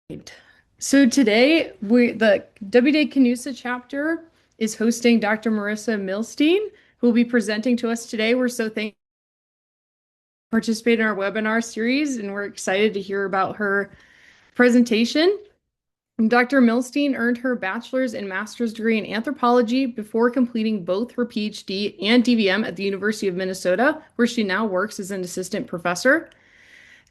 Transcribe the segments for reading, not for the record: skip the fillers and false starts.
Right. So today, the WDA CANUSA chapter is hosting Dr. Marissa Milstein, who will be presenting to us today. We're so thankful to participate in our webinar series, and we're excited to hear about her presentation. Dr. Milstein earned her bachelor's and master's degree in anthropology before completing both her PhD and DVM at the University of Minnesota, where she now works as an assistant professor.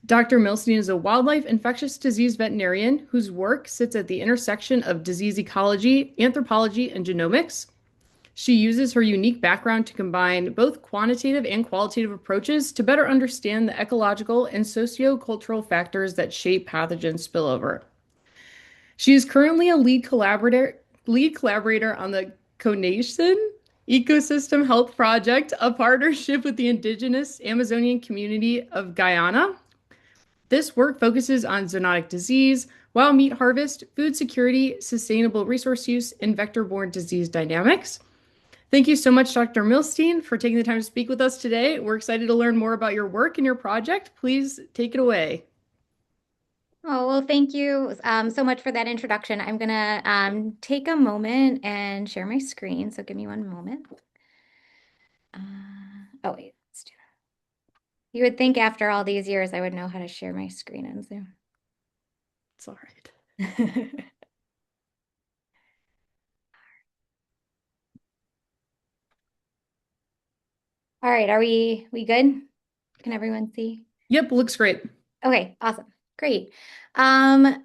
Dr. Milstein is a wildlife infectious disease veterinarian whose work sits at the intersection of disease ecology, anthropology, and genomics. She uses her unique background to combine both quantitative and qualitative approaches to better understand the ecological and socio-cultural factors that shape pathogen spillover. She is currently a lead collaborator on the Conation Ecosystem Health Project, a partnership with the indigenous Amazonian community of Guyana. This work focuses on zoonotic disease, wild meat harvest, food security, sustainable resource use, and vector-borne disease dynamics. Thank you so much, Dr. Milstein, for taking the time to speak with us today. We're excited to learn more about your work and your project. Please take it away. Oh, well, thank you so much for that introduction. I'm going to take a moment and share my screen. So give me one moment. Oh, wait, let's do that. You would think after all these years, I would know how to share my screen on Zoom. It's all right. All right, are we good? Can everyone see? Yep, looks great. Okay, awesome. Great. I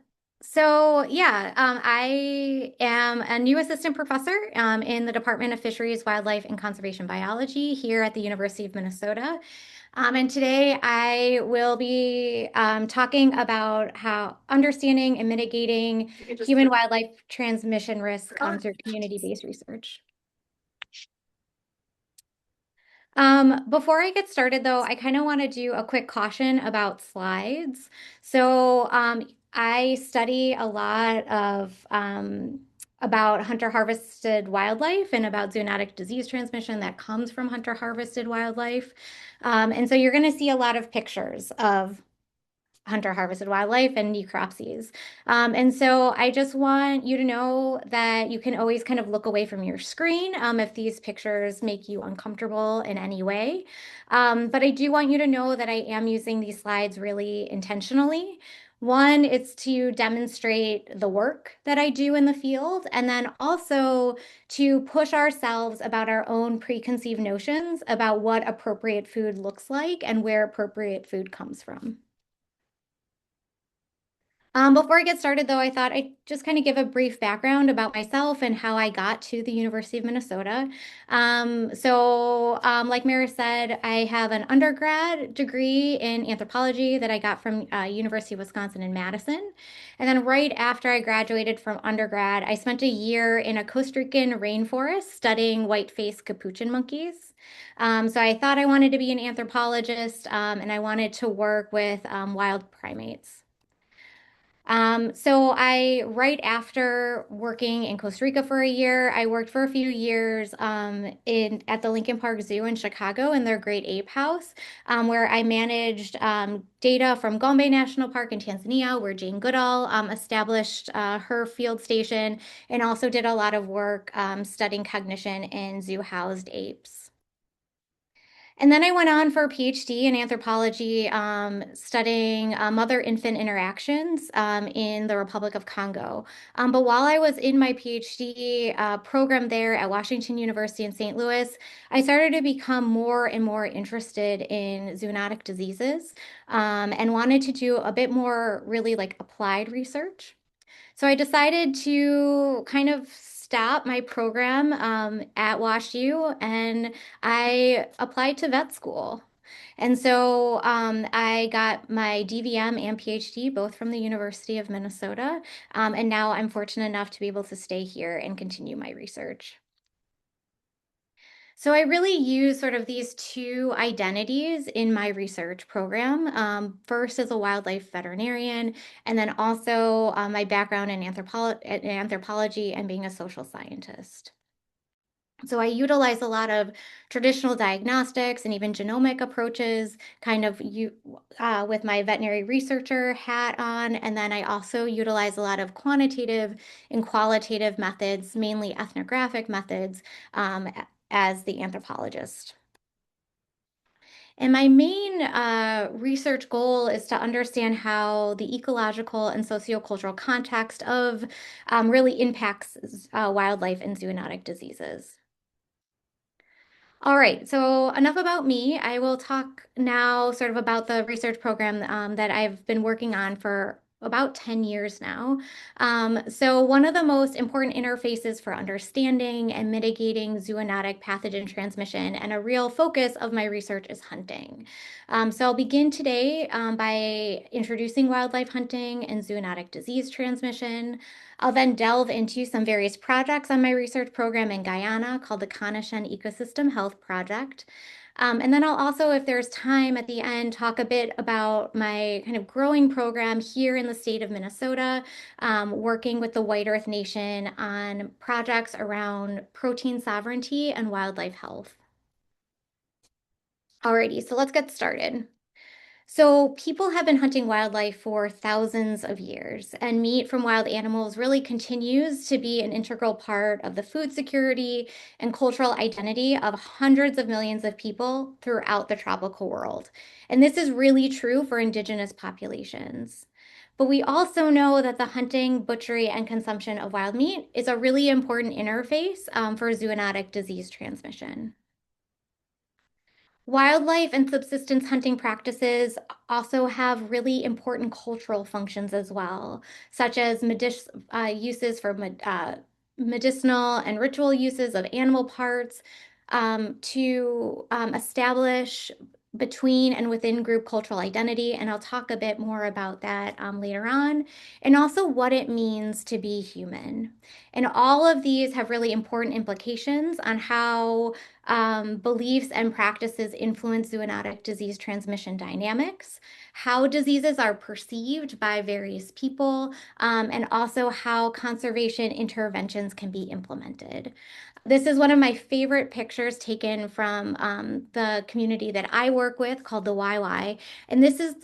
am a new assistant professor in the Department of Fisheries, Wildlife, and Conservation Biology here at the University of Minnesota. And today I will be talking about how understanding and mitigating human-wildlife transmission risk through community-based research. Before I get started, though, I kind of want to do a quick caution about slides. I study a lot of about hunter-harvested wildlife and about zoonotic disease transmission that comes from hunter-harvested wildlife. And so you're going to see a lot of pictures of hunter-harvested wildlife and necropsies. And so I just want you to know that you can always kind of look away from your screen if these pictures make you uncomfortable in any way. But I do want you to know that I am using these slides really intentionally. One, it's to demonstrate the work that I do in the field, and then also to push ourselves about our own preconceived notions about what appropriate food looks like and where appropriate food comes from. Before I get started, though, I thought I'd just kind of give a brief background about myself and how I got to the University of Minnesota. Like Mara said, I have an undergrad degree in anthropology that I got from University of Wisconsin in Madison. And then right after I graduated from undergrad, I spent a year in a Costa Rican rainforest studying white-faced capuchin monkeys. So I thought I wanted to be an anthropologist, and I wanted to work with wild primates. Right after working in Costa Rica for a year, I worked for a few years at the Lincoln Park Zoo in Chicago in their Great Ape House, where I managed data from Gombe National Park in Tanzania, where Jane Goodall established her field station, and also did a lot of work studying cognition in zoo-housed apes. And then I went on for a PhD in anthropology, studying mother-infant interactions in the Republic of Congo. But while I was in my PhD program there at Washington University in St. Louis, I started to become more and more interested in zoonotic diseases and wanted to do a bit more really like applied research. So I decided to kind of stop my program at WashU and I applied to vet school. And so I got my DVM and PhD both from the University of Minnesota. And now I'm fortunate enough to be able to stay here and continue my research. So I really use sort of these two identities in my research program. First as a wildlife veterinarian, and then also my background in anthropology and being a social scientist. So I utilize a lot of traditional diagnostics and even genomic approaches, kind of with my veterinary researcher hat on. And then I also utilize a lot of quantitative and qualitative methods, mainly ethnographic methods, as the anthropologist. And my main research goal is to understand how the ecological and sociocultural context of really impacts wildlife and zoonotic diseases. All right, so enough about me. I will talk now sort of about the research program that I've been working on for about 10 years now. So one of the most important interfaces for understanding and mitigating zoonotic pathogen transmission and a real focus of my research is hunting. So I'll begin today by introducing wildlife hunting and zoonotic disease transmission. I'll then delve into some various projects on my research program in Guyana called the Conishan Ecosystem Health Project. And then I'll also, if there's time at the end, talk a bit about my kind of growing program here in the state of Minnesota, working with the White Earth Nation on projects around protein sovereignty and wildlife health. Alrighty, so let's get started. So, people have been hunting wildlife for thousands of years, and meat from wild animals really continues to be an integral part of the food security and cultural identity of hundreds of millions of people throughout the tropical world. And this is really true for indigenous populations. But we also know that the hunting, butchery, and consumption of wild meat is a really important interface for zoonotic disease transmission. Wildlife and subsistence hunting practices also have really important cultural functions as well, such as uses for medicinal and ritual uses of animal parts to establish between and within group cultural identity. And I'll talk a bit more about that later on, and also what it means to be human. And all of these have really important implications on how beliefs and practices influence zoonotic disease transmission dynamics, how diseases are perceived by various people, and also how conservation interventions can be implemented. This is one of my favorite pictures taken from the community that I work with called the YY. And this is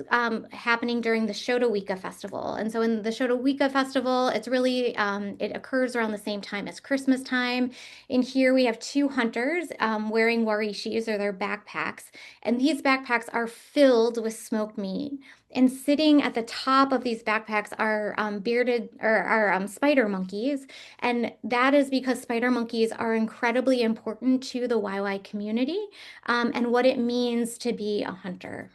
happening during the Shotaweka Festival. And so in the Shotaweka Festival, it's really, it occurs around the same time as Christmas time. In here, we have two hunters wearing warishis or their backpacks. And these backpacks are filled with smoked meat. And sitting at the top of these backpacks are bearded or are spider monkeys. And that is because spider monkeys are incredibly important to the YY community and what it means to be a hunter.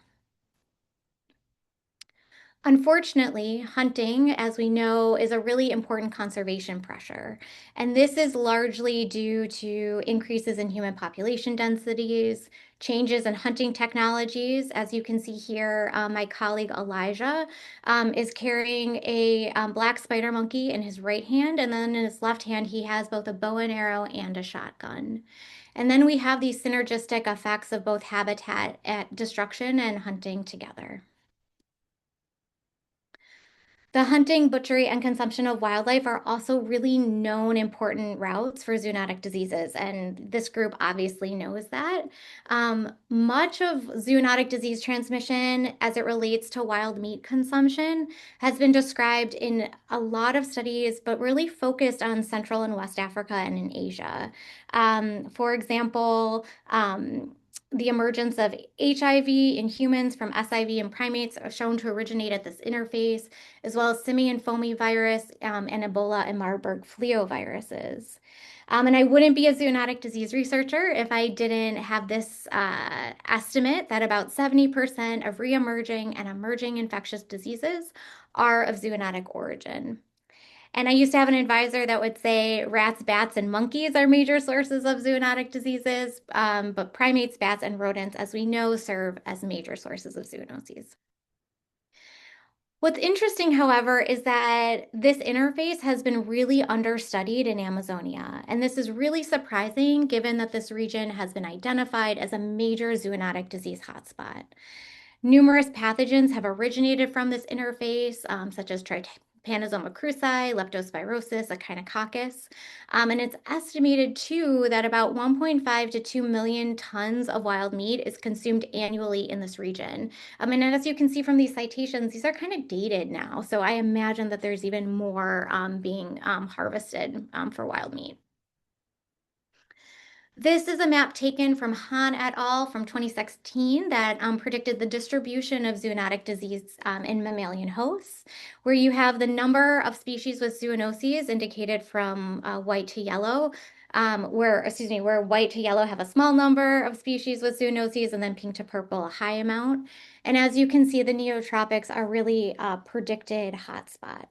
Unfortunately, hunting, as we know, is a really important conservation pressure. And this is largely due to increases in human population densities, changes in hunting technologies. As you can see here, my colleague Elijah is carrying a black spider monkey in his right hand, and then in his left hand, he has both a bow and arrow and a shotgun. And then we have these synergistic effects of both habitat destruction and hunting together. The hunting, butchery, and consumption of wildlife are also really known important routes for zoonotic diseases, and this group obviously knows that. Much of zoonotic disease transmission as it relates to wild meat consumption has been described in a lot of studies, but really focused on Central and West Africa and in Asia. For example, the emergence of HIV in humans from SIV in primates are shown to originate at this interface, as well as simian foamy virus and Ebola and Marburg flea viruses. And I wouldn't be a zoonotic disease researcher if I didn't have this estimate that about 70% of reemerging and emerging infectious diseases are of zoonotic origin. And I used to have an advisor that would say rats, bats, and monkeys are major sources of zoonotic diseases, but primates, bats, and rodents, as we know, serve as major sources of zoonoses. What's interesting, however, is that this interface has been really understudied in Amazonia. And this is really surprising given that this region has been identified as a major zoonotic disease hotspot. Numerous pathogens have originated from this interface, such as Panosoma cruzi, leptospirosis, echinococcus. And it's estimated too that about 1.5 to 2 million tons of wild meat is consumed annually in this region. And as you can see from these citations, these are kind of dated now. So I imagine that there's even more being harvested for wild meat. This is a map taken from Han et al. From 2016 that predicted the distribution of zoonotic disease in mammalian hosts, where you have the number of species with zoonoses indicated from white to yellow, where white to yellow have a small number of species with zoonoses, and then pink to purple a high amount. And as you can see, the neotropics are really a predicted hotspot.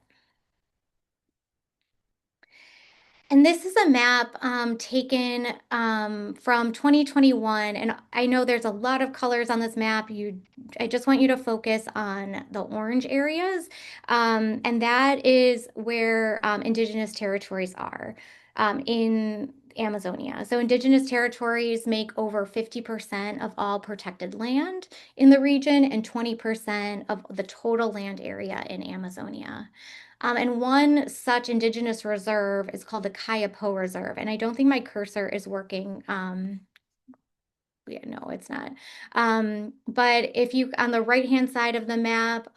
And this is a map taken from 2021. And I know there's a lot of colors on this map. I just want you to focus on the orange areas. And that is where indigenous territories are in Amazonia. So indigenous territories make over 50% of all protected land in the region and 20% of the total land area in Amazonia. And one such indigenous reserve is called the Kayapo Reserve. And I don't think my cursor is working. Yeah, no, it's not. But if you, on the right-hand side of the map,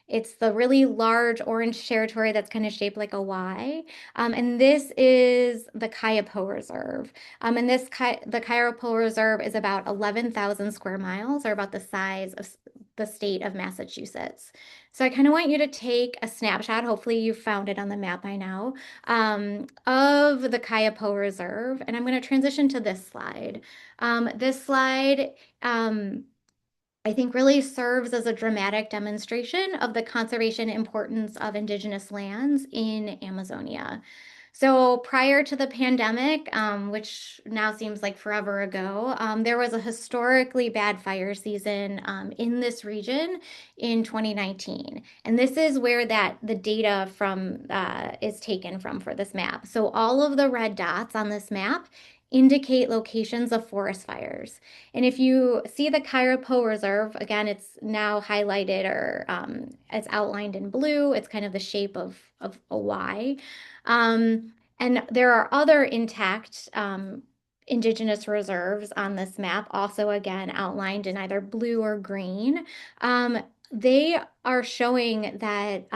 it's the really large orange territory that's kind of shaped like a Y. And this is the Kayapo Reserve. And the Kayapo Reserve is about 11,000 square miles, or about the size of the state of Massachusetts. So I kind of want you to take a snapshot. Hopefully you found it on the map by now, of the Kayapo Reserve. And I'm going to transition to this slide. This slide, I think, really serves as a dramatic demonstration of the conservation importance of indigenous lands in Amazonia. So prior to the pandemic, which now seems like forever ago, there was a historically bad fire season in this region in 2019. And this is where the data from is taken from for this map. So all of the red dots on this map indicate locations of forest fires. And if you see the Kairapo Reserve, again, it's now highlighted, or it's outlined in blue. It's kind of the shape of a Y. And there are other intact indigenous reserves on this map, also again outlined in either blue or green. They are showing that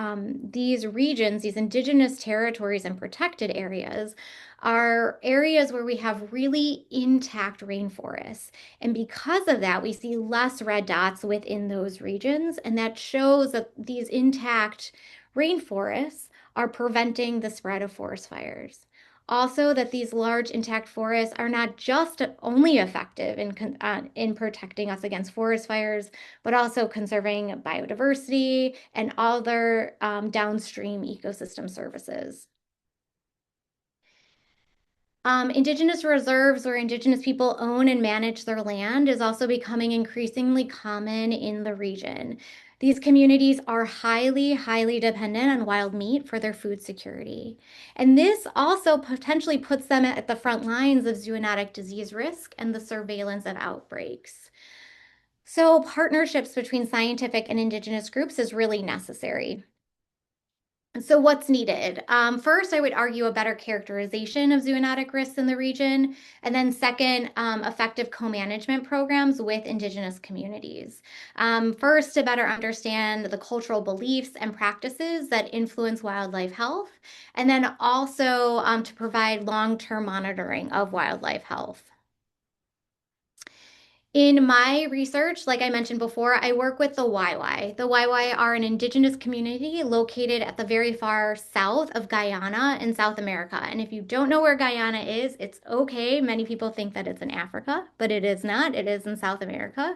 these regions, these indigenous territories and protected areas, are areas where we have really intact rainforests. And because of that, we see less red dots within those regions. And that shows that these intact rainforests are preventing the spread of forest fires. Also, that these large intact forests are not just only effective in protecting us against forest fires, but also conserving biodiversity and other downstream ecosystem services. Indigenous reserves, where Indigenous people own and manage their land, is also becoming increasingly common in the region. These communities are highly, highly dependent on wild meat for their food security. And this also potentially puts them at the front lines of zoonotic disease risk and the surveillance of outbreaks. So partnerships between scientific and Indigenous groups is really necessary. So what's needed? First, I would argue a better characterization of zoonotic risks in the region. And then second, effective co-management programs with Indigenous communities. First, to better understand the cultural beliefs and practices that influence wildlife health. And then also to provide long-term monitoring of wildlife health. In my research, like I mentioned before, I work with the YY. The YY are an indigenous community located at the very far south of Guyana in South America. And if you don't know where Guyana is, it's okay. Many people think that it's in Africa, but it is not. It is in South America.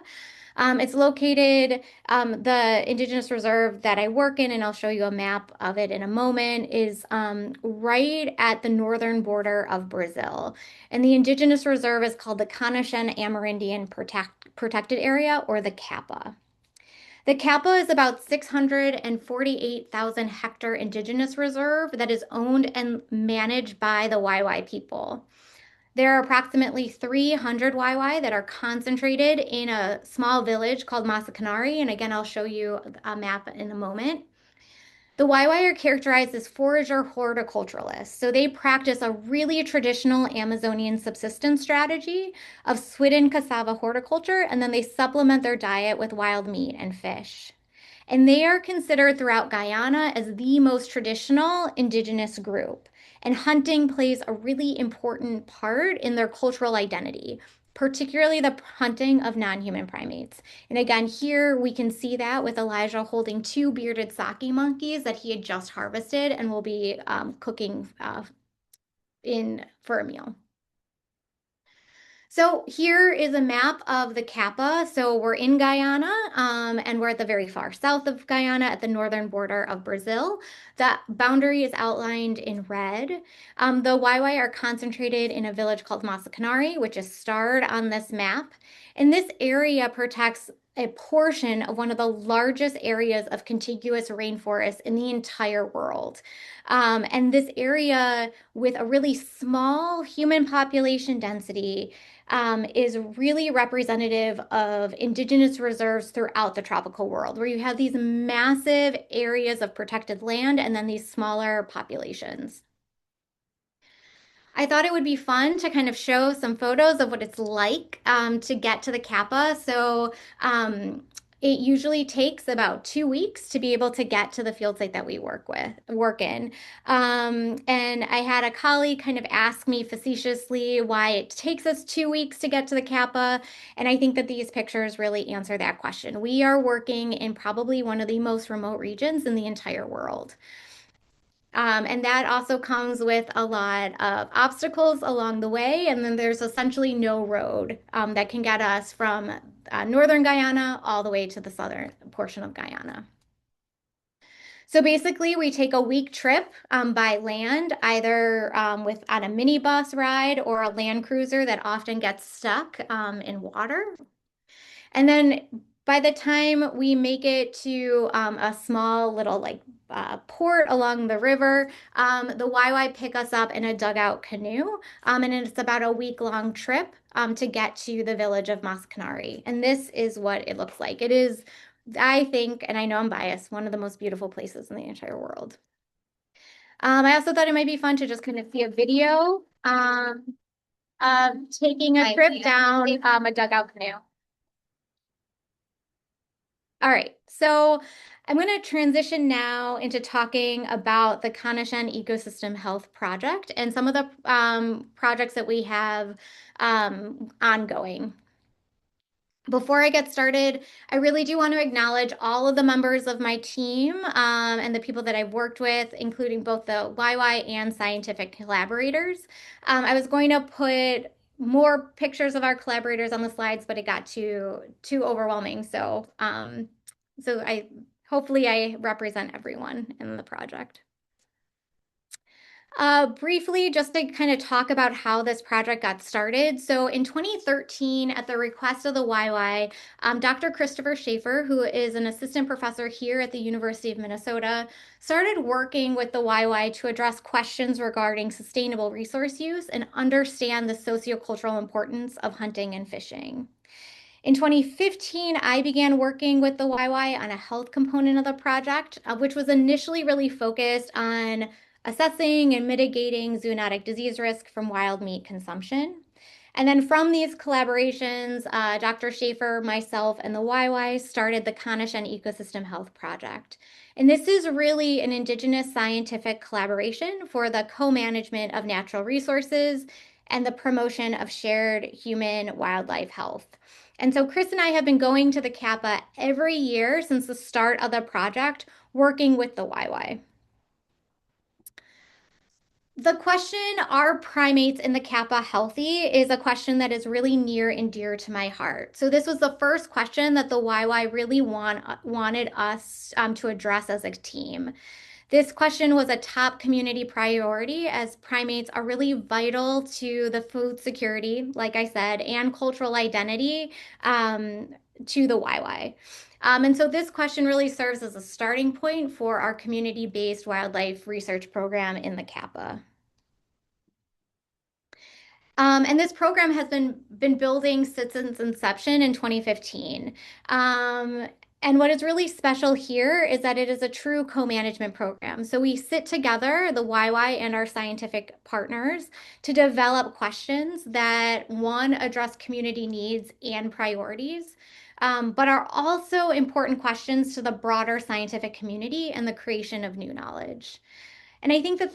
It's located, the indigenous reserve that I work in, and I'll show you a map of it in a moment, is right at the northern border of Brazil. And the indigenous reserve is called the Kanashan Amerindian Protected Area, or the Kappa. The Kappa is about 648,000 hectare indigenous reserve that is owned and managed by the YY people. There are approximately 300 YY that are concentrated in a small village called Masakanari. And again, I'll show you a map in a moment. The YY are characterized as forager horticulturalists. So they practice a really traditional Amazonian subsistence strategy of swidden cassava horticulture, and then they supplement their diet with wild meat and fish. And they are considered throughout Guyana as the most traditional indigenous group. And hunting plays a really important part in their cultural identity, particularly the hunting of non-human primates. And again, here we can see that with Elijah holding two bearded saki monkeys that he had just harvested and will be cooking in for a meal. So here is a map of the Kappa. So we're in Guyana, and we're at the very far south of Guyana at the northern border of Brazil. That boundary is outlined in red. The YY are concentrated in a village called Masakanari, which is starred on this map. And this area protects a portion of one of the largest areas of contiguous rainforest in the entire world. And this area, with a really small human population density, is really representative of indigenous reserves throughout the tropical world, where you have these massive areas of protected land and then these smaller populations. I thought it would be fun to kind of show some photos of what it's like to get to the Kappa. Um, it usually takes about 2 weeks to be able to get to the field site that we work in. And I had a colleague kind of ask me facetiously why it takes us 2 weeks to get to the Kappa. And I think that these pictures really answer that question. We are working in probably one of the most remote regions in the entire world. And that also comes with a lot of obstacles along the way. And then there's essentially no road that can get us from northern Guyana all the way to the southern portion of Guyana. So basically, we take a week trip by land, either with on a minibus ride or a land cruiser that often gets stuck in water. And then by the time we make it to a small little port along the river, the YY pick us up in a dugout canoe. And it's about a week-long trip to get to the village of Mascanari. And this is what it looks like. It is, I think, and I know I'm biased, one of the most beautiful places in the entire world. I also thought it might be fun to just kind of see a video of taking a trip down a dugout canoe. All right, so I'm going to transition now into talking about the Kanashan Ecosystem Health Project and some of the projects that we have ongoing. Before I get started, I really do want to acknowledge all of the members of my team and the people that I've worked with, including both the YY and scientific collaborators. I was going to put more pictures of our collaborators on the slides, but it got too overwhelming. So I hopefully I represent everyone in the project. Briefly, just to kind of talk about how this project got started. So in 2013, at the request of the YY, Dr. Christopher Schaefer, who is an assistant professor here at the University of Minnesota, started working with the YY to address questions regarding sustainable resource use and understand the sociocultural importance of hunting and fishing. In 2015, I began working with the YY on a health component of the project, which was initially really focused on assessing and mitigating zoonotic disease risk from wild meat consumption. And then from these collaborations, Dr. Schaefer, myself, and the YY started the Kanashan Ecosystem Health Project. And this is really an Indigenous scientific collaboration for the co-management of natural resources and the promotion of shared human wildlife health. And so Chris and I have been going to the Kappa every year since the start of the project, working with the YY. The question, are primates in the Kappa healthy, is a question that is really near and dear to my heart. So this was the first question that the YY really wanted us to address as a team. This question was a top community priority as primates are really vital to the food security, like I said, and cultural identity to the YY. And so this question really serves as a starting point for our community-based wildlife research program in the Kappa. And this program has been building since its inception in 2015. And what is really special here is that it is a true co-management program. So we sit together, the YY and our scientific partners, to develop questions that, one, address community needs and priorities, but are also important questions to the broader scientific community and the creation of new knowledge. And I think that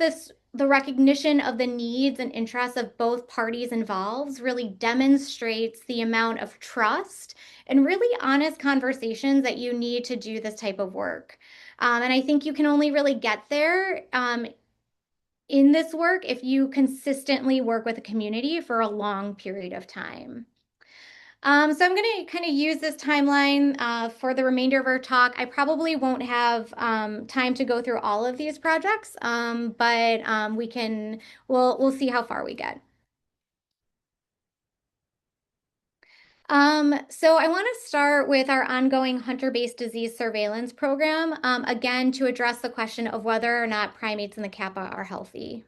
the recognition of the needs and interests of both parties involved really demonstrates the amount of trust and really honest conversations that you need to do this type of work. And I think you can only really get there in this work if you consistently work with a community for a long period of time. So I'm going to kind of use this timeline for the remainder of our talk. I probably won't have time to go through all of these projects, but we'll see how far we get. So I want to start with our ongoing hunter-based disease surveillance program, again, to address the question of whether or not primates in the Kappa are healthy.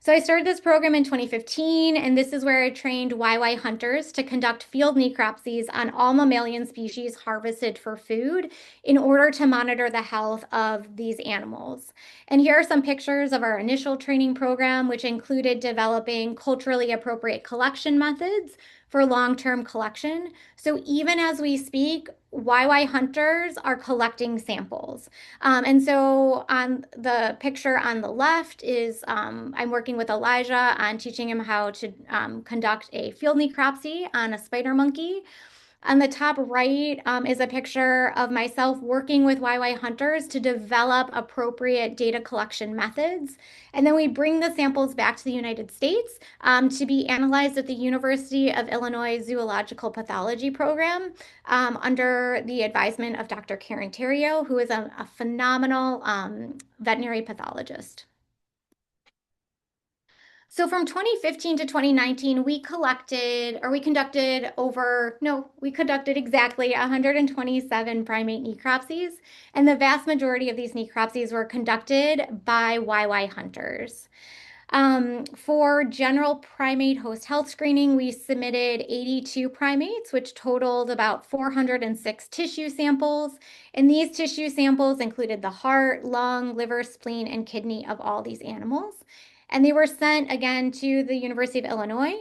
So I started this program in 2015, and this is where I trained YY hunters to conduct field necropsies on all mammalian species harvested for food in order to monitor the health of these animals. And here are some pictures of our initial training program, which included developing culturally appropriate collection methods for long-term collection. So even as we speak, YY hunters are collecting samples. And so on the picture on the left is I'm working with Elijah on teaching him how to conduct a field necropsy on a spider monkey. On the top right is a picture of myself working with YY hunters to develop appropriate data collection methods. And then we bring the samples back to the United States to be analyzed at the University of Illinois Zoological Pathology Program under the advisement of Dr. Karen Terrio, who is a phenomenal veterinary pathologist. So from 2015 to 2019, we conducted exactly 127 primate necropsies, and the vast majority of these necropsies were conducted by YY hunters. For general primate host health screening, we submitted 82 primates, which totaled about 406 tissue samples. And these tissue samples included the heart, lung, liver, spleen, and kidney of all these animals. And they were sent again to the University of Illinois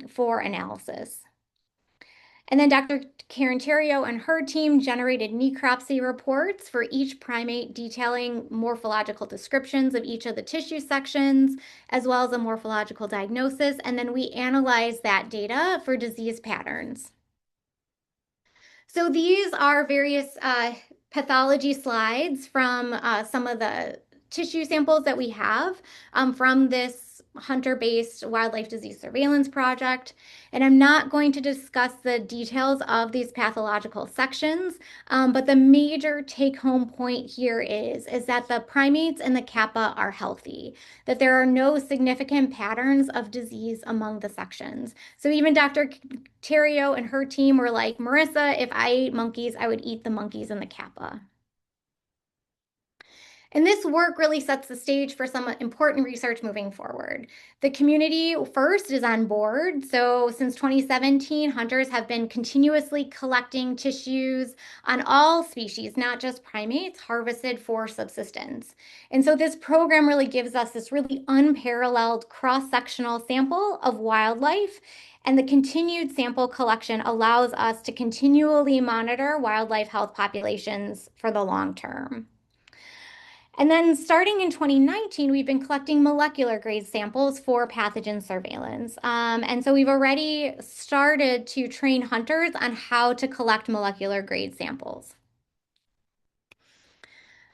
for analysis. And then Dr. Karen Terrio and her team generated necropsy reports for each primate detailing morphological descriptions of each of the tissue sections, as well as a morphological diagnosis. And then we analyzed that data for disease patterns. So these are various pathology slides from some of the tissue samples that we have from this hunter-based wildlife disease surveillance project. And I'm not going to discuss the details of these pathological sections, but the major take-home point here is that the primates and the kappa are healthy, that there are no significant patterns of disease among the sections. So even Dr. Terrio and her team were like, Marissa, if I ate monkeys, I would eat the monkeys in the kappa. And this work really sets the stage for some important research moving forward. The community first is on board. So since 2017, hunters have been continuously collecting tissues on all species, not just primates, harvested for subsistence. And so this program really gives us this really unparalleled cross-sectional sample of wildlife. And the continued sample collection allows us to continually monitor wildlife health populations for the long term. And then starting in 2019, we've been collecting molecular grade samples for pathogen surveillance. And so we've already started to train hunters on how to collect molecular grade samples.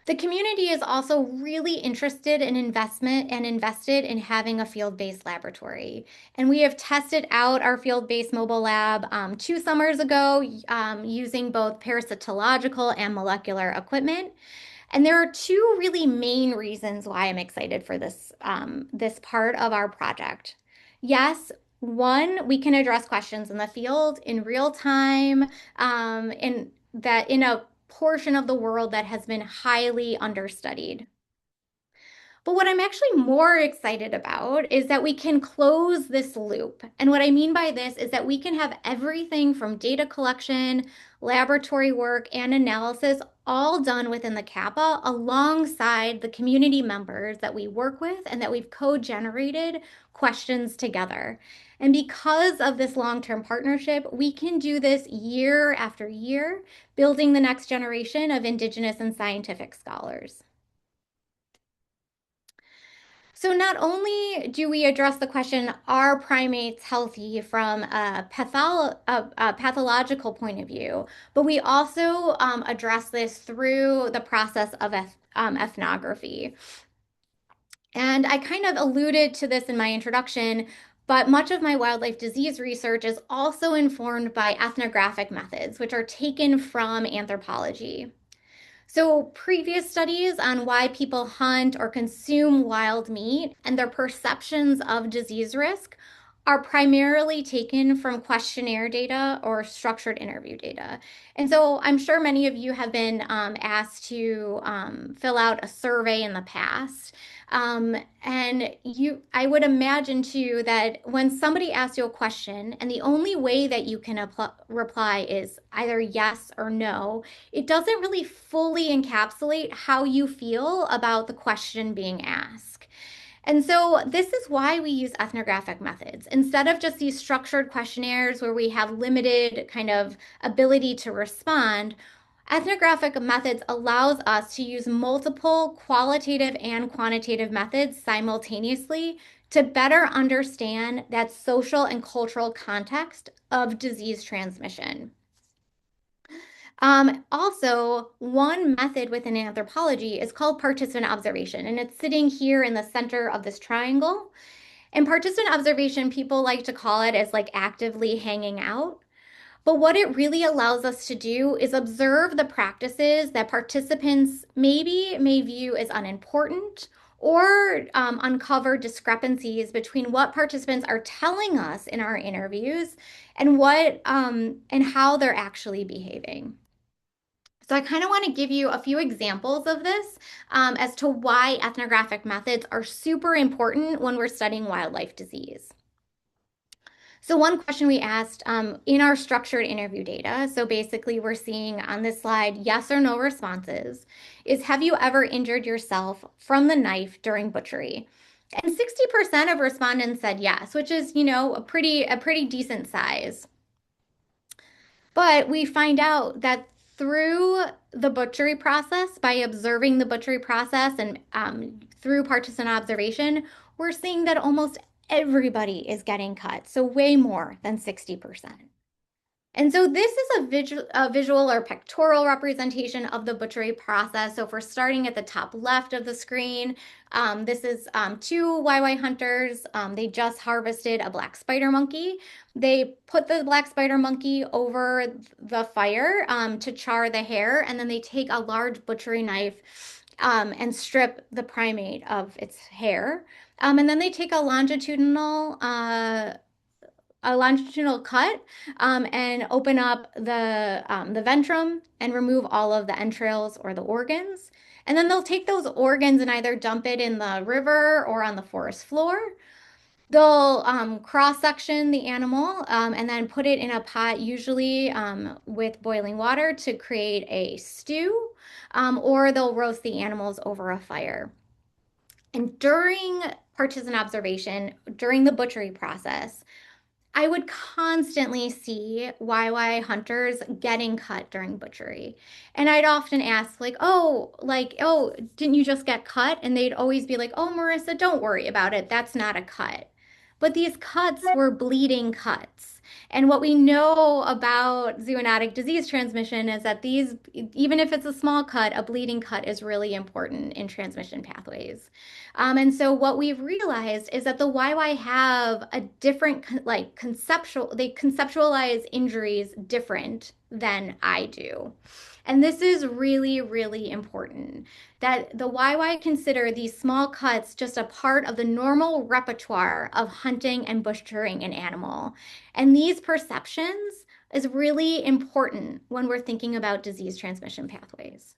The community is also really interested in investment and invested in having a field-based laboratory. And we have tested out our field-based mobile lab 2 summers ago using both parasitological and molecular equipment. And there are two really main reasons why I'm excited for this part of our project. Yes, one, we can address questions in the field in real time, in a portion of the world that has been highly understudied. But what I'm actually more excited about is that we can close this loop. And what I mean by this is that we can have everything from data collection, laboratory work, and analysis all done within the CAPA alongside the community members that we work with and that we've co-generated questions together. And because of this long-term partnership, we can do this year after year, building the next generation of Indigenous and scientific scholars. So not only do we address the question, are primates healthy from a pathological point of view, but we also address this through the process of ethnography. And I kind of alluded to this in my introduction, but much of my wildlife disease research is also informed by ethnographic methods, which are taken from anthropology. So, previous studies on why people hunt or consume wild meat and their perceptions of disease risk are primarily taken from questionnaire data or structured interview data. And so, I'm sure many of you have been asked to fill out a survey in the past. I would imagine too that when somebody asks you a question and the only way that you can reply is either yes or no, it doesn't really fully encapsulate how you feel about the question being asked. And so this is why we use ethnographic methods. Instead of just these structured questionnaires where we have limited kind of ability to respond, ethnographic methods allows us to use multiple qualitative and quantitative methods simultaneously to better understand that social and cultural context of disease transmission. Also, one method within anthropology is called participant observation, and it's sitting here in the center of this triangle. And participant observation, people like to call it as like actively hanging out. But what it really allows us to do is observe the practices that participants maybe may view as unimportant or uncover discrepancies between what participants are telling us in our interviews and what and how they're actually behaving. So I kind of want to give you a few examples of this as to why ethnographic methods are super important when we're studying wildlife disease. So one question we asked in our structured interview data, so basically we're seeing on this slide yes or no responses, is have you ever injured yourself from the knife during butchery? And 60% of respondents said yes, which is, a pretty decent size. But we find out that through the butchery process, by observing the butchery process and through partisan observation, we're seeing that almost everybody is getting cut. So way more than 60%. And so this is a visual or pictorial representation of the butchery process. So if we're starting at the top left of the screen, this is two YY hunters. They just harvested a black spider monkey. They put the black spider monkey over the fire to char the hair, and then they take a large butchery knife and strip the primate of its hair. And then they take a longitudinal cut and open up the ventrum and remove all of the entrails or the organs. And then they'll take those organs and either dump it in the river or on the forest floor. They'll cross-section the animal and then put it in a pot, usually with boiling water to create a stew, or they'll roast the animals over a fire. And during partisan observation, during the butchery process, I would constantly see YY hunters getting cut during butchery. And I'd often ask, oh, didn't you just get cut? And they'd always be like, oh, Marissa, don't worry about it. That's not a cut. But these cuts were bleeding cuts. And what we know about zoonotic disease transmission is that these, even if it's a small cut, a bleeding cut is really important in transmission pathways. And so what we've realized is that the YY have a different, they conceptualize injuries different than I do. And this is really, really important that the YY consider these small cuts just a part of the normal repertoire of hunting and butchering an animal. And these perceptions is really important when we're thinking about disease transmission pathways.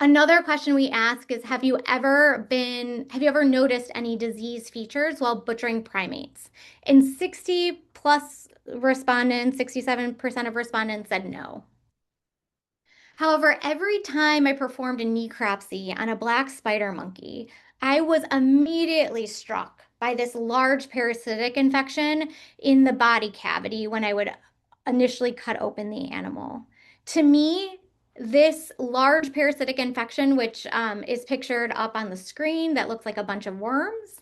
Another question we ask is, have you ever noticed any disease features while butchering primates? And 60 plus respondents, 67% of respondents said no. However, every time I performed a necropsy on a black spider monkey, I was immediately struck by this large parasitic infection in the body cavity when I would initially cut open the animal. To me, this large parasitic infection, which is pictured up on the screen that looks like a bunch of worms,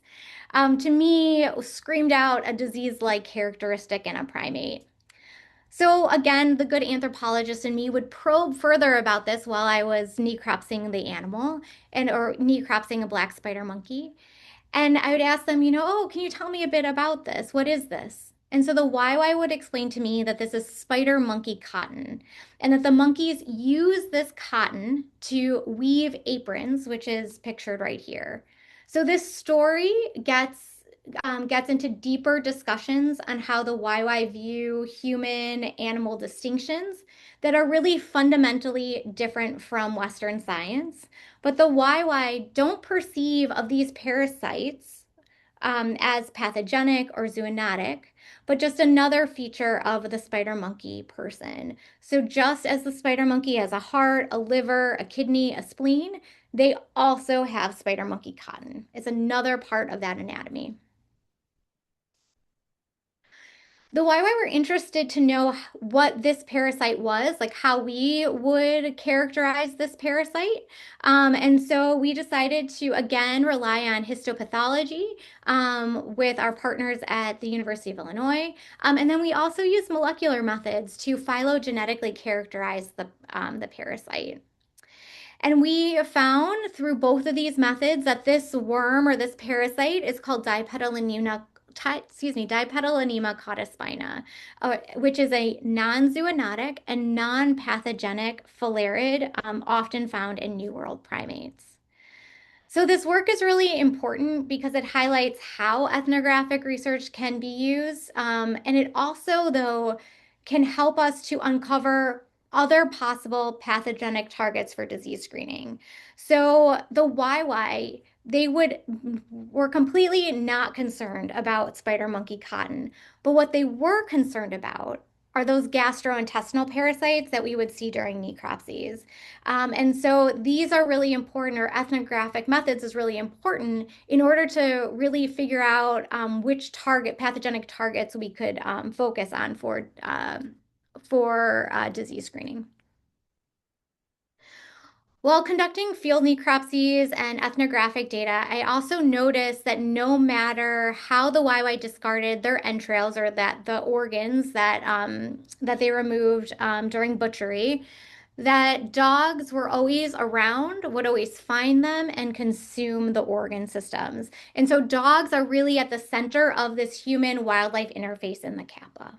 to me screamed out a disease-like characteristic in a primate. So again, the good anthropologist in me would probe further about this while I was necropsying the animal and or necropsying a black spider monkey. And I would ask them, oh, can you tell me a bit about this? What is this? And so the YY would explain to me that this is spider monkey cotton and that the monkeys use this cotton to weave aprons, which is pictured right here. So this story gets into deeper discussions on how the YY view human animal distinctions that are really fundamentally different from Western science. But the YY don't perceive of these parasites as pathogenic or zoonotic, but just another feature of the spider monkey person. So just as the spider monkey has a heart, a liver, a kidney, a spleen, they also have spider monkey cotton. It's another part of that anatomy. The why were interested to know what this parasite was, like how we would characterize this parasite. And so we decided to again rely on histopathology with our partners at the University of Illinois. And then we also use molecular methods to phylogenetically characterize the parasite. And we found through both of these methods that this worm or this parasite is called Dipetalonema caudaspina, which is a non-zoonotic and non-pathogenic philarid, often found in New World primates. So this work is really important because it highlights how ethnographic research can be used, and it also, though, can help us to uncover other possible pathogenic targets for disease screening. So the YY, were completely not concerned about spider monkey cotton, but what they were concerned about are those gastrointestinal parasites that we would see during necropsies. And so these are really important, or ethnographic methods is really important in order to really figure out which pathogenic targets we could focus on for disease screening. While conducting field necropsies and ethnographic data, I also noticed that no matter how the YY discarded their entrails or that the organs that they removed during butchery, that dogs were always around, would always find them and consume the organ systems. And so dogs are really at the center of this human wildlife interface in the Kappa.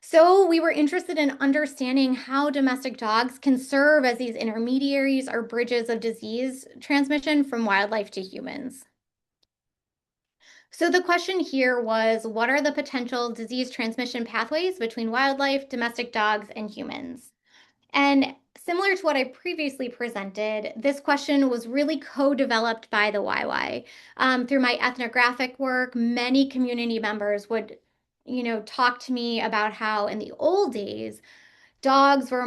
So we were interested in understanding how domestic dogs can serve as these intermediaries or bridges of disease transmission from wildlife to humans. So the question here was, what are the potential disease transmission pathways between wildlife, domestic dogs, and humans? And similar to what I previously presented, this question was really co-developed by the YY. Through my ethnographic work, many community members would, talk to me about how in the old days, dogs were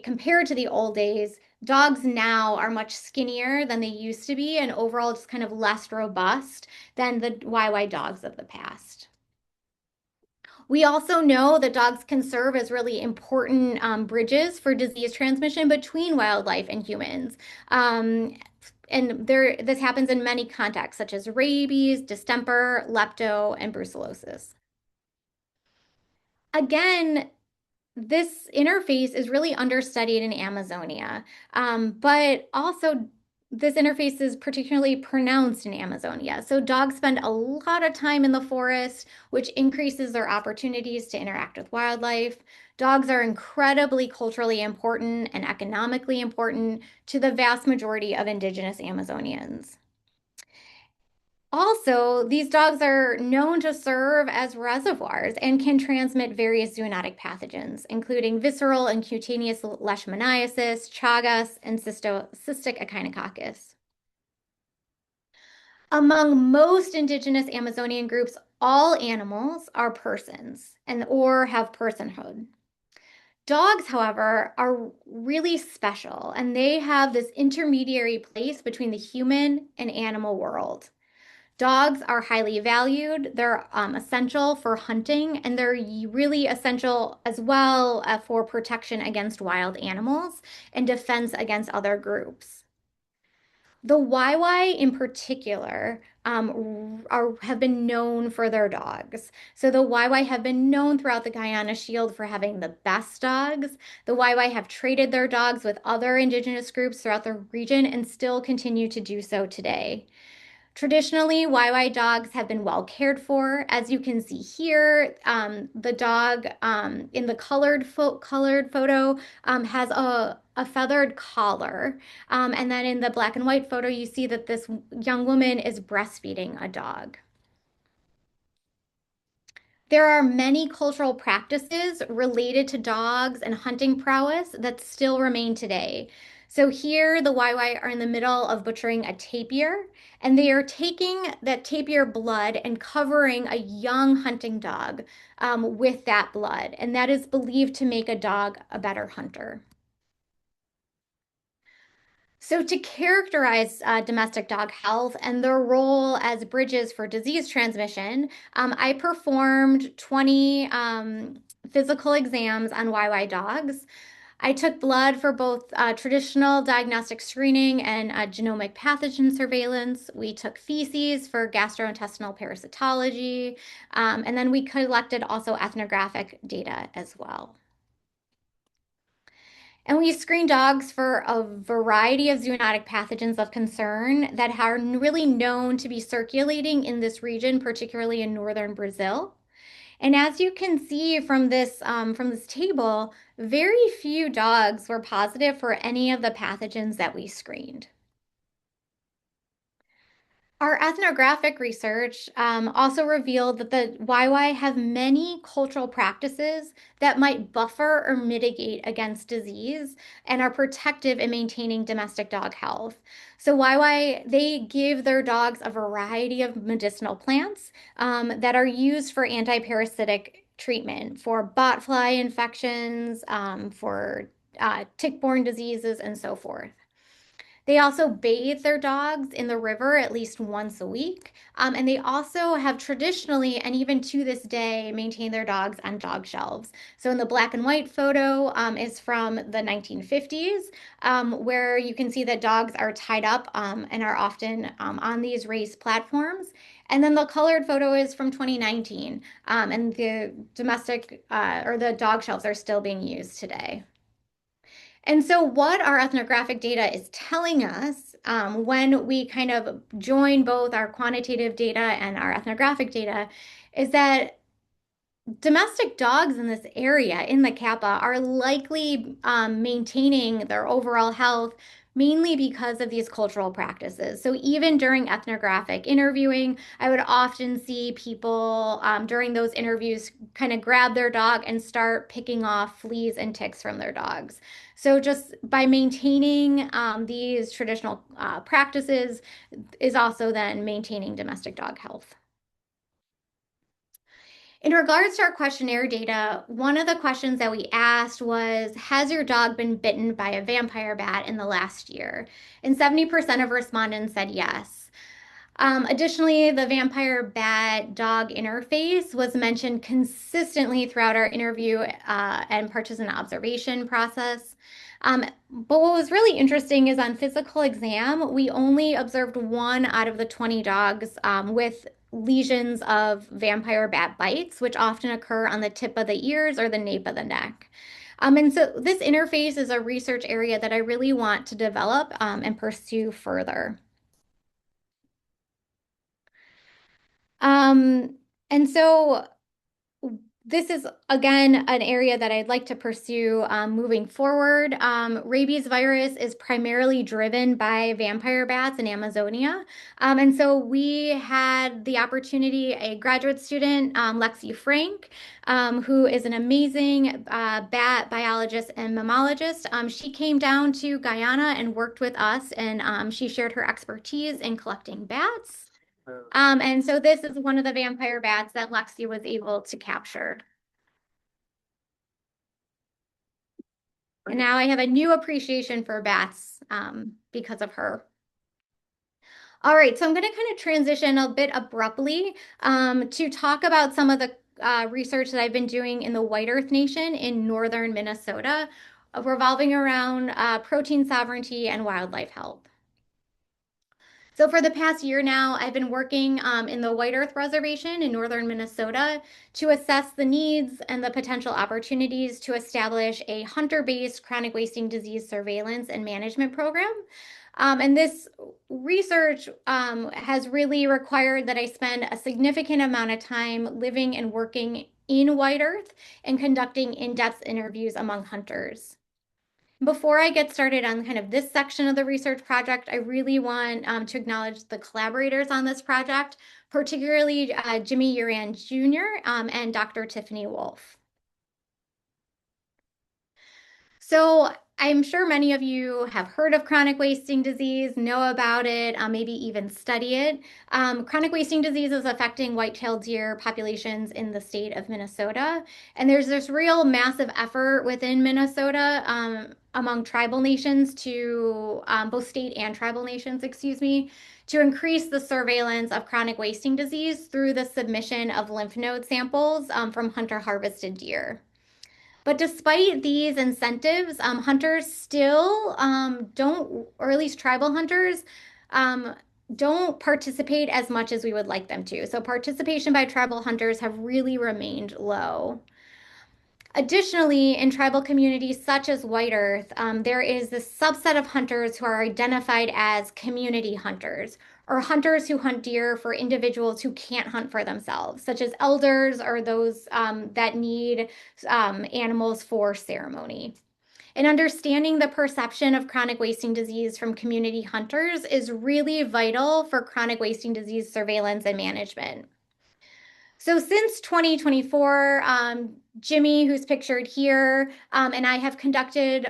compared to the old days, dogs now are much skinnier than they used to be and overall just kind of less robust than the YY dogs of the past. We also know that dogs can serve as really important bridges for disease transmission between wildlife and humans. This happens in many contexts, such as rabies, distemper, lepto, and brucellosis. Again, this interface is really understudied in Amazonia, but also this interface is particularly pronounced in Amazonia. So dogs spend a lot of time in the forest, which increases their opportunities to interact with wildlife. Dogs are incredibly culturally important and economically important to the vast majority of indigenous Amazonians. Also, these dogs are known to serve as reservoirs and can transmit various zoonotic pathogens, including visceral and cutaneous leishmaniasis, Chagas, and cystic echinococcus. Among most indigenous Amazonian groups, all animals are persons and or have personhood. Dogs, however, are really special and they have this intermediary place between the human and animal world. Dogs are highly valued. They're essential for hunting, and they're really essential as well for protection against wild animals and defense against other groups. The YY in particular have been known for their dogs. So the YY have been known throughout the Guyana Shield for having the best dogs. The YY have traded their dogs with other indigenous groups throughout the region and still continue to do so today. Traditionally, YY dogs have been well cared for. As you can see here, the dog in the colored photo has a feathered collar. And then in the black and white photo, you see that this young woman is breastfeeding a dog. There are many cultural practices related to dogs and hunting prowess that still remain today. So here, the YY are in the middle of butchering a tapir, and they are taking that tapir blood and covering a young hunting dog with that blood. And that is believed to make a dog a better hunter. So, to characterize domestic dog health and their role as bridges for disease transmission, I performed 20 physical exams on YY dogs. I took blood for both traditional diagnostic screening and genomic pathogen surveillance. We took feces for gastrointestinal parasitology, and then we collected also ethnographic data as well. And we screen dogs for a variety of zoonotic pathogens of concern that are really known to be circulating in this region, particularly in northern Brazil. And as you can see from this table, very few dogs were positive for any of the pathogens that we screened. Our ethnographic research also revealed that the YY have many cultural practices that might buffer or mitigate against disease and are protective in maintaining domestic dog health. So YY, they give their dogs a variety of medicinal plants that are used for anti-parasitic treatment for botfly infections, for tick-borne diseases, and so forth. They also bathe their dogs in the river at least once a week. And they also have traditionally, and even to this day, maintained their dogs on dog shelves. So in the black and white photo is from the 1950s, where you can see that dogs are tied up and are often on these raised platforms. And then the colored photo is from 2019, and the domestic or the dog shelves are still being used today. And so, what our ethnographic data is telling us when we kind of join both our quantitative data and our ethnographic data is that domestic dogs in this area in the Kappa are likely maintaining their overall health mainly because of these cultural practices. So even during ethnographic interviewing, I would often see people during those interviews kind of grab their dog and start picking off fleas and ticks from their dogs. So just by maintaining these traditional practices is also then maintaining domestic dog health. In regards to our questionnaire data, one of the questions that we asked was, has your dog been bitten by a vampire bat in the last year? And 70% of respondents said yes. Additionally, the vampire bat dog interface was mentioned consistently throughout our interview and participant observation process. But what was really interesting is on physical exam, we only observed one out of the 20 dogs with lesions of vampire bat bites, which often occur on the tip of the ears or the nape of the neck. And so this interface is a research area that I really want to develop and pursue further. Um, and so This is, again, an area that I'd like to pursue moving forward. Rabies virus is primarily driven by vampire bats in Amazonia. And so we had the opportunity, a graduate student, Lexi Frank, who is an amazing bat biologist and mammologist. She came down to Guyana and worked with us, and she shared her expertise in collecting bats. And so this is one of the vampire bats that Lexi was able to capture. And now I have a new appreciation for bats because of her. All right, so I'm going to kind of transition a bit abruptly to talk about some of the research that I've been doing in the White Earth Nation in northern Minnesota, revolving around protein sovereignty and wildlife health. So for the past year now, I've been working in the White Earth Reservation in northern Minnesota to assess the needs and the potential opportunities to establish a hunter-based chronic wasting disease surveillance and management program. And this research has really required that I spend a significant amount of time living and working in White Earth and conducting in-depth interviews among hunters. Before I get started on kind of this section of the research project, I really want to acknowledge the collaborators on this project, particularly Jimmy Uran Jr. And Dr. Tiffany Wolf. So I'm sure many of you have heard of chronic wasting disease, know about it, maybe even study it. Chronic wasting disease is affecting white-tailed deer populations in the state of Minnesota. And there's this real massive effort within Minnesota among tribal nations to, both state and tribal nations, excuse me, to increase the surveillance of chronic wasting disease through the submission of lymph node samples from hunter harvested deer. But despite these incentives, hunters still don't, or at least tribal hunters, um, don't participate as much as we would like them to. So participation by tribal hunters have really remained low. Additionally, in tribal communities such as White Earth, there is this subset of hunters who are identified as community hunters, or hunters who hunt deer for individuals who can't hunt for themselves, such as elders or those that need animals for ceremony. And understanding the perception of chronic wasting disease from community hunters is really vital for chronic wasting disease surveillance and management. So since 2024, Jimmy, who's pictured here, and I have conducted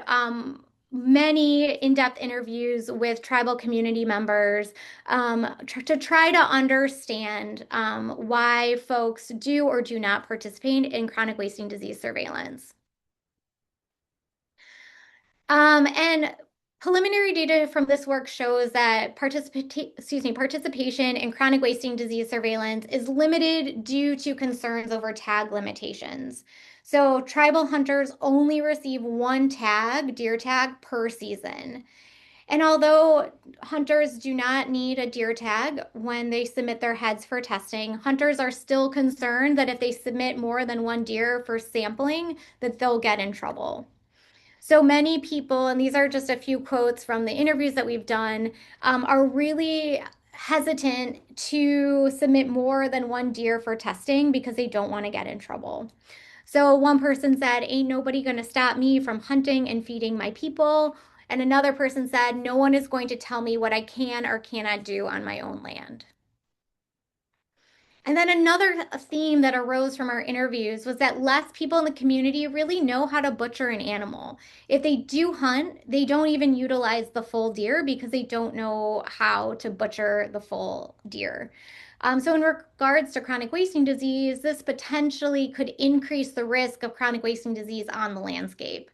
many in-depth interviews with tribal community members to try to understand why folks do or do not participate in chronic wasting disease surveillance. And preliminary data from this work shows that participation in chronic wasting disease surveillance is limited due to concerns over tag limitations. So tribal hunters only receive one tag, deer tag, per season. And although hunters do not need a deer tag when they submit their heads for testing, hunters are still concerned that if they submit more than one deer for sampling, that they'll get in trouble. So many people, and these are just a few quotes from the interviews that we've done, are really hesitant to submit more than one deer for testing because they don't want to get in trouble. So one person said, "Ain't nobody going to stop me from hunting and feeding my people." And another person said, "No one is going to tell me what I can or cannot do on my own land." And then another theme that arose from our interviews was that less people in the community really know how to butcher an animal. If they do hunt, they don't even utilize the full deer because they don't know how to butcher the full deer. So in regards to chronic wasting disease, this potentially could increase the risk of chronic wasting disease on the landscape.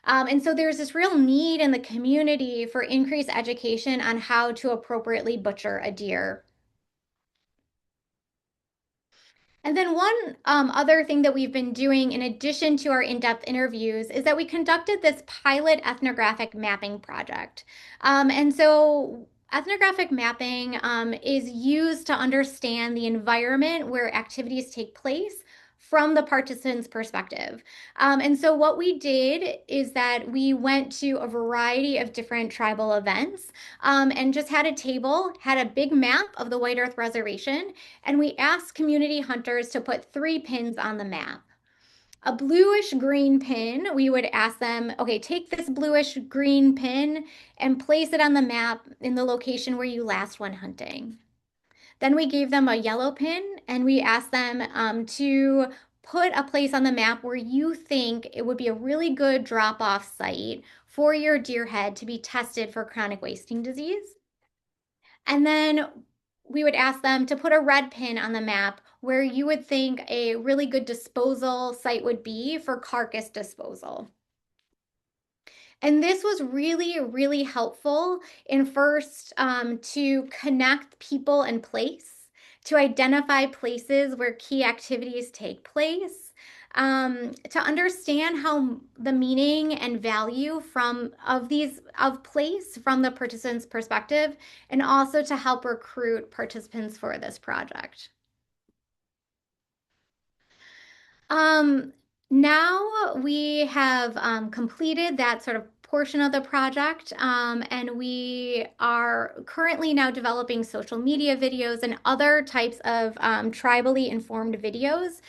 And so there's this real need in the community for increased education on how to appropriately butcher a deer. And then one other thing that we've been doing in addition to our in-depth interviews is that we conducted this pilot ethnographic mapping project. And so ethnographic mapping is used to understand the environment where activities take place from the participant's perspective. And so what we did is that we went to a variety of different tribal events and just had a table, had a big map of the White Earth Reservation, and we asked community hunters to put 3 pins on the map. a bluish green pin, we would ask them, okay, take this bluish green pin and place it on the map in the location where you last went hunting. Then we gave them a yellow pin and we asked them to put a place on the map where you think it would be a really good drop-off site for your deer head to be tested for chronic wasting disease. And then we would ask them to put a red pin on the map where you would think a really good disposal site would be for carcass disposal. And this was really, really helpful in first to connect people and place, to identify places where key activities take place, to understand how the meaning and value of place from the participant's perspective, and also to help recruit participants for this project. Um, Now we have completed that sort of portion of the project, and we are currently now developing social media videos and other types of tribally informed videos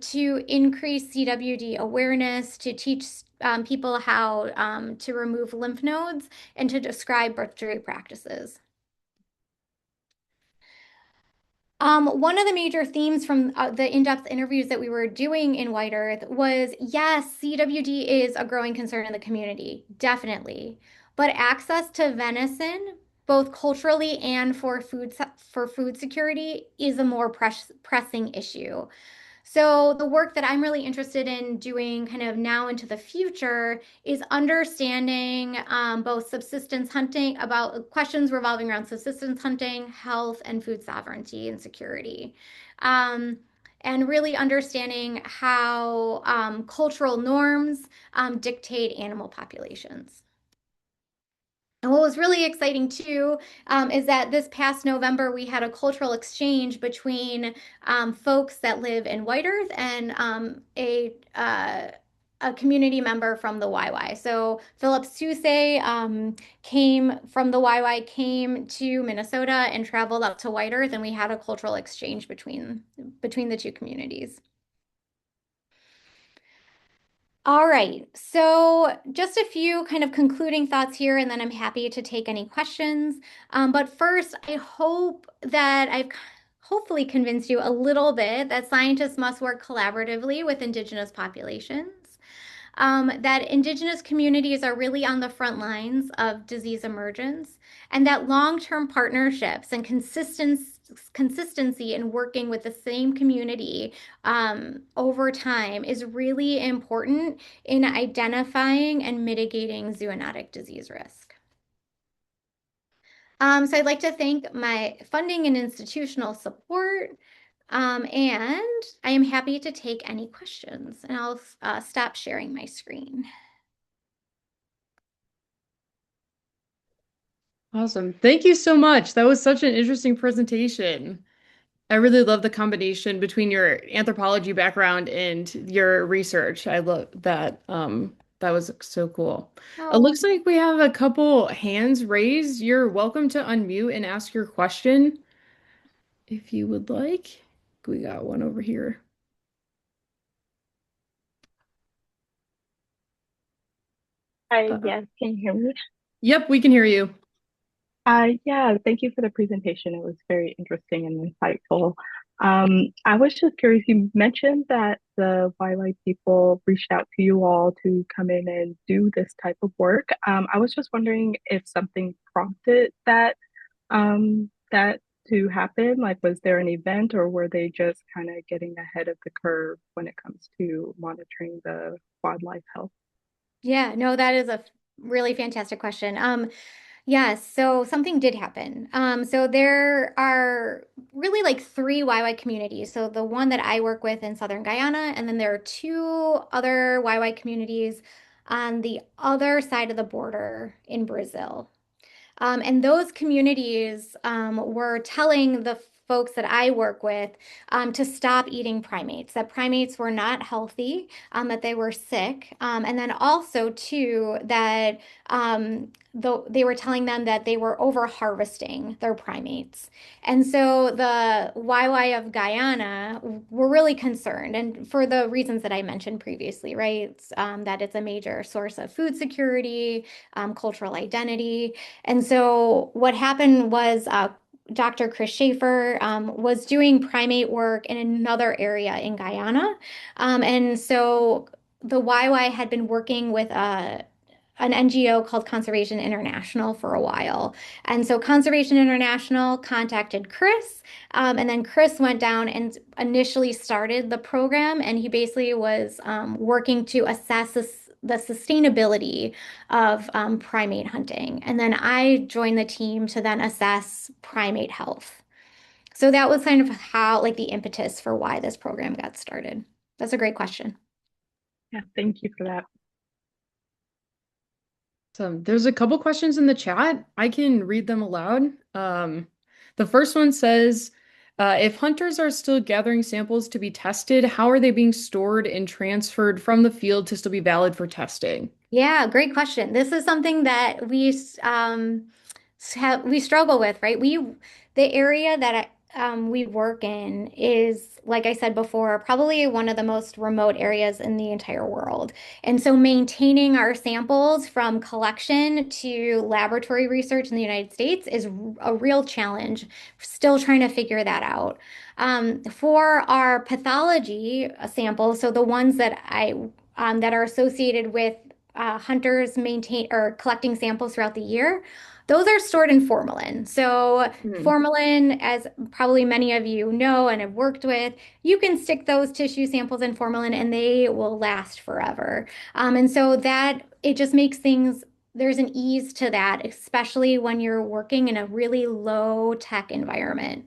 to increase CWD awareness, to teach people how to remove lymph nodes, and to describe butchery practices. One of the major themes from the in-depth interviews that we were doing in White Earth was, yes, CWD is a growing concern in the community, definitely. But access to venison, both culturally and for food security, is a more pressing issue. So the work that I'm really interested in doing kind of now into the future is understanding both subsistence hunting, about questions revolving around subsistence hunting, health, and food sovereignty and security. Um, and really understanding how cultural norms dictate animal populations. And what was really exciting too is that this past November we had a cultural exchange between folks that live in White Earth and a community member from the YY. So Philip Susay came from the YY, came to Minnesota and traveled up to White Earth, and we had a cultural exchange between the two communities. All right, so just a few kind of concluding thoughts here, and then I'm happy to take any questions. But first, I hope that I've hopefully convinced you a little bit that scientists must work collaboratively with Indigenous populations, that Indigenous communities are really on the front lines of disease emergence, and that long-term partnerships and consistency in working with the same community over time is really important in identifying and mitigating zoonotic disease risk. So I'd like to thank my funding and institutional support, and I am happy to take any questions, and I'll stop sharing my screen. Awesome. Thank you so much. That was such an interesting presentation. I really love the combination between your anthropology background and your research. I love that. That was so cool. It Oh, looks like we have a couple hands raised. You're welcome to unmute and ask your question if you would like. We got one over here. Uh, Yes, can you hear me? yep, we can hear you. Yeah, thank you for the presentation. It was very interesting and insightful. I was just curious, you mentioned that the wildlife people reached out to you all to come in and do this type of work. I was just wondering if something prompted that to happen. Like, was there an event or were they just kind of getting ahead of the curve when it comes to monitoring the wildlife health? yeah, no, that is a really fantastic question. Yes, so something did happen. So there are really like three YY communities. So the one that I work with in Southern Guyana, and then there are two other YY communities on the other side of the border in Brazil. And those communities were telling folks that I work with to stop eating primates, that primates were not healthy, that they were sick, and then also, too, that they were telling them that they were over harvesting their primates. And so the YY of Guyana were really concerned, and for the reasons that I mentioned previously, right? That it's a major source of food security, cultural identity. And so what happened was Dr. Chris Schaefer was doing primate work in another area in Guyana. And so the YY had been working with an NGO called Conservation International for a while. And so Conservation International contacted Chris, and then Chris went down and initially started the program, and he basically was working to assess the sustainability of primate hunting. And then I joined the team to then assess primate health. So that was kind of how, like, the impetus for why this program got started. That's a great question. Yeah, thank you for that. So there's a couple questions in the chat. I can read them aloud. The first one says, if hunters are still gathering samples to be tested, how are they being stored and transferred from the field to still be valid for testing? Yeah, great question. This is something that we struggle with, right? The area that we work in is, like I said before, probably one of the most remote areas in the entire world. And so maintaining our samples from collection to laboratory research in the United States is a real challenge. Still trying to figure that out. For our pathology samples, so the ones that are associated with hunters maintain or collecting samples throughout the year, those are stored in formalin. So Hmm. formalin, as probably many of you know and have worked with, you can stick those tissue samples in formalin and they will last forever. And so that it just makes things, there's an ease to that, especially when you're working in a really low tech environment.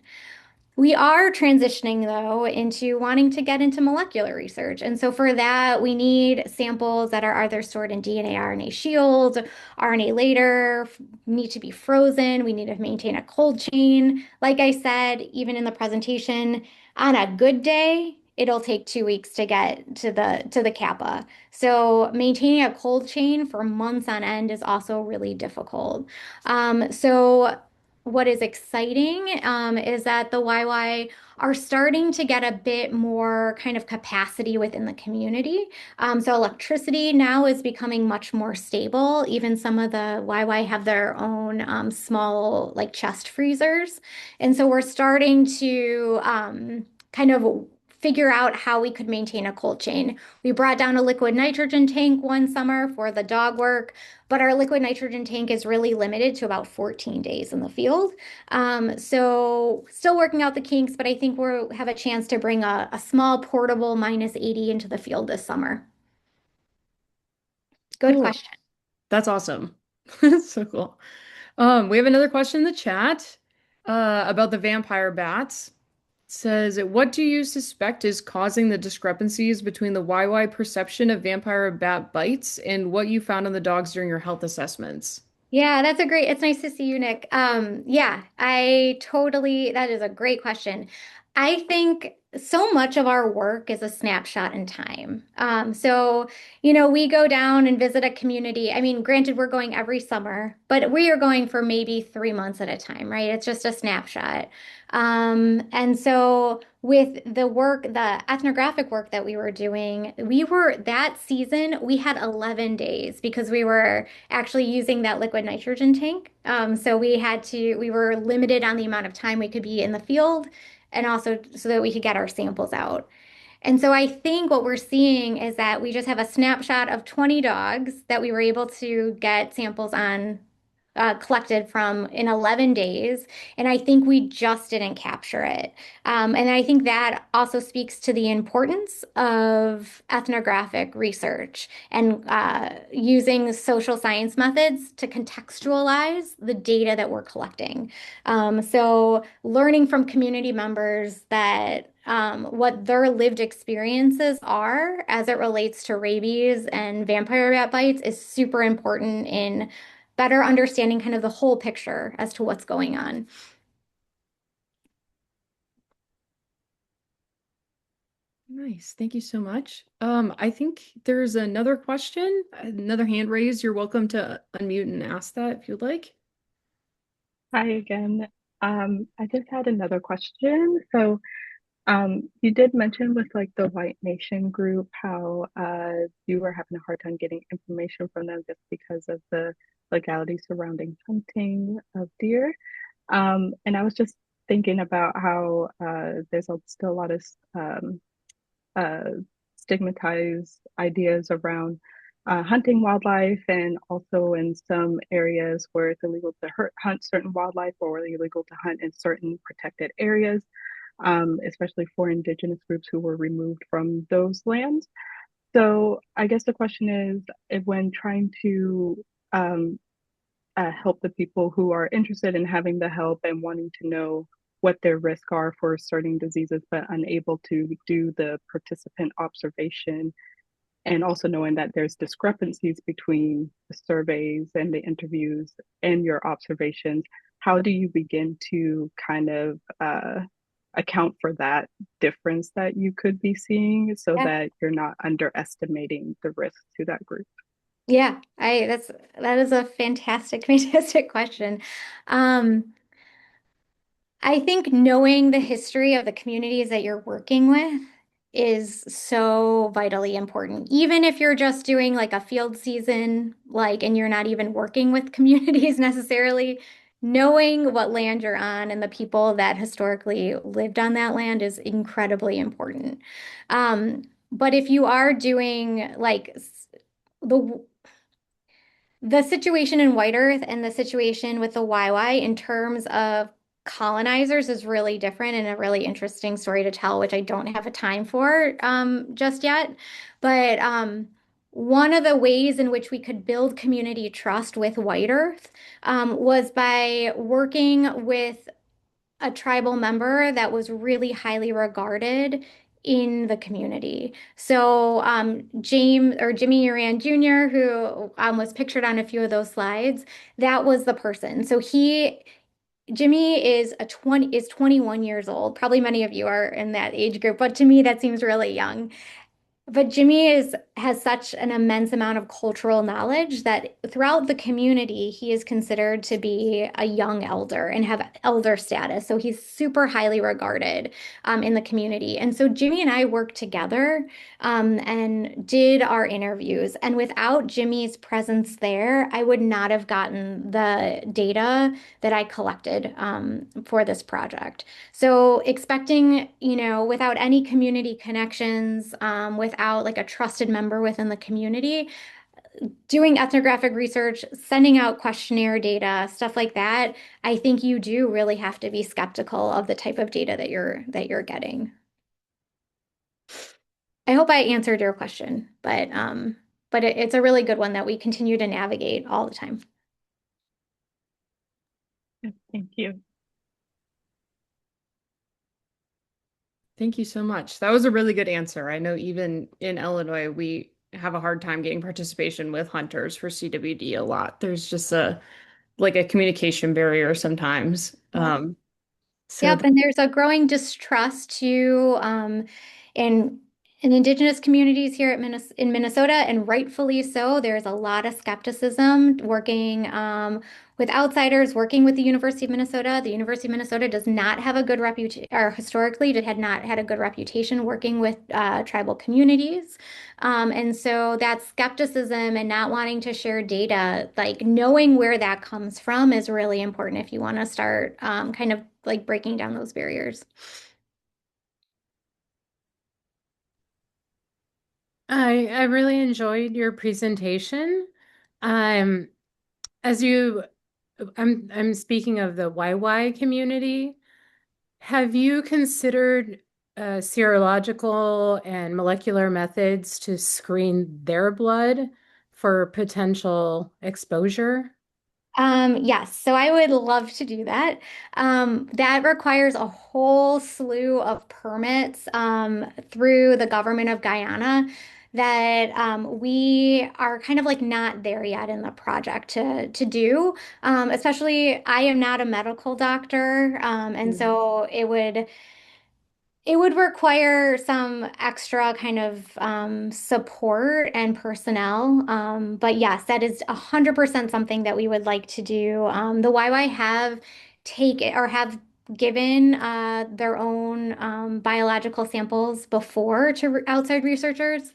We are transitioning, though, into wanting to get into molecular research. And so for that, we need samples that are either stored in DNA, RNA shields, RNA later, need to be frozen. We need to maintain a cold chain. Like I said, even in the presentation, on a good day, it'll take 2 weeks to get to the Kappa. So maintaining a cold chain for months on end is also really difficult. So what is exciting is that the YY are starting to get a bit more kind of capacity within the community. So electricity now is becoming much more stable. Even some of the YY have their own small like chest freezers. And so we're starting to kind of figure out how we could maintain a cold chain. We brought down a liquid nitrogen tank one summer for the dog work, but our liquid nitrogen tank is really limited to about 14 days in the field. So still working out the kinks, but I think we'll have a chance to bring a small portable -80 into the field this summer. Good Cool. question. That's awesome. So cool. We have another question in the chat about the vampire bats. It says, what do you suspect is causing the discrepancies between the YY perception of vampire bat bites and what you found in the dogs during your health assessments? Yeah, it's nice to see you, Nick. Yeah, that is a great question. I think so much of our work is a snapshot in time. We go down and visit a community. I mean, granted, we're going every summer, but we are going for maybe 3 months at a time, right? It's just a snapshot. And so with the ethnographic work that we were doing, that season, we had 11 days because we were actually using that liquid nitrogen tank. So we were limited on the amount of time we could be in the field and also so that we could get our samples out. And so I think what we're seeing is that we just have a snapshot of 20 dogs that we were able to get samples on collected from in 11 days. And I think we just didn't capture it. And I think that also speaks to the importance of ethnographic research and using social science methods to contextualize the data that we're collecting. So learning from community members that what their lived experiences are as it relates to rabies and vampire bat bites is super important in better understanding kind of the whole picture as to what's going on. Nice. Thank you so much. I think there's another question, another hand raised. You're welcome to unmute and ask that if you'd like. Hi again. I just had another question. So, you did mention with like the White Nation group how you were having a hard time getting information from them just because of the legality surrounding hunting of deer. And I was just thinking about how still a lot of uh, stigmatized ideas around hunting wildlife, and also in some areas where it's illegal to hunt certain wildlife or illegal to hunt in certain protected areas, especially for indigenous groups who were removed from those lands. So I guess the question is, if when trying to help the people who are interested in having the help and wanting to know what their risks are for certain diseases, but unable to do the participant observation, and also knowing that there's discrepancies between the surveys and the interviews and your observations, how do you begin to kind of account for that difference that you could be seeing so Yeah. that you're not underestimating the risk to that group? Yeah, that is a fantastic, fantastic question. Um, I think knowing the history of the communities that you're working with is so vitally important. Even if you're just doing like a field season, like, and you're not even working with communities necessarily, knowing what land you're on and the people that historically lived on that land is incredibly important. Um, but if you are doing like the the situation in White Earth and the situation with the YY in terms of colonizers is really different and a really interesting story to tell, which I don't have a time for just yet. But one of the ways in which we could build community trust with White Earth was by working with a tribal member that was really highly regarded in the community. So James or Jimmy Uran Jr., who was pictured on a few of those slides, that was the person. So Jimmy is 21 years old. Probably many of you are in that age group, but to me that seems really young. But Jimmy has such an immense amount of cultural knowledge that throughout the community, he is considered to be a young elder and have elder status. So he's super highly regarded in the community. And so Jimmy and I worked together and did our interviews. And without Jimmy's presence there, I would not have gotten the data that I collected for this project. So expecting, without any community connections, without like a trusted member within the community, doing ethnographic research, sending out questionnaire data, stuff like that, I think you do really have to be skeptical of the type of data that you're getting. I hope I answered your question, but it's a really good one that we continue to navigate all the time. Yes, thank you. Thank you so much. That was a really good answer. I know even in Illinois, we have a hard time getting participation with hunters for CWD a lot. There's just a communication barrier sometimes. So Yep, and there's a growing distrust too in indigenous communities here in Minnesota, and rightfully so. There's a lot of skepticism working with outsiders, working with the University of Minnesota. The University of Minnesota does not have a good reputation, or historically it had not had a good reputation working with tribal communities. And so that skepticism and not wanting to share data, like knowing where that comes from is really important if you want to start kind of like breaking down those barriers. I really enjoyed your presentation. Um, as you, I'm speaking of the YY community. Have you considered serological and molecular methods to screen their blood for potential exposure? Yes, so I would love to do that. That requires a whole slew of permits through the government of Guyana that we are kind of like not there yet in the project to do. Especially, I am not a medical doctor, and Mm. so It would require some extra kind of support and personnel. But yes, that is 100% something that we would like to do. The YY have given their own biological samples before to outside researchers.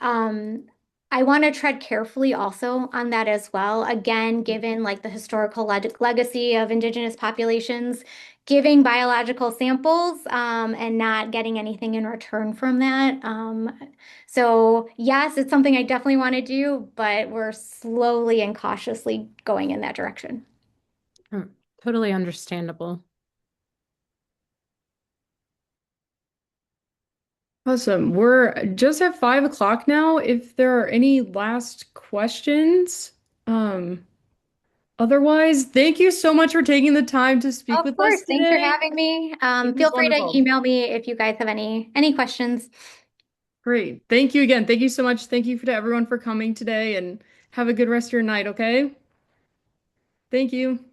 Um, I want to tread carefully also on that as well. Again, given like the historical legacy of indigenous populations, giving biological samples and not getting anything in return from that. So yes, it's something I definitely want to do, but we're slowly and cautiously going in that direction. Hmm, totally understandable. Awesome. We're just at 5 o'clock now. If there are any last questions, um, otherwise, thank you so much for taking the time to speak Of with course, us thanks for today. having me. This was Feel free to wonderful. email me if you guys have any questions. Great. Thank you again. Thank you so much. Thank you to everyone for coming today and have a good rest of your night, okay? Thank you.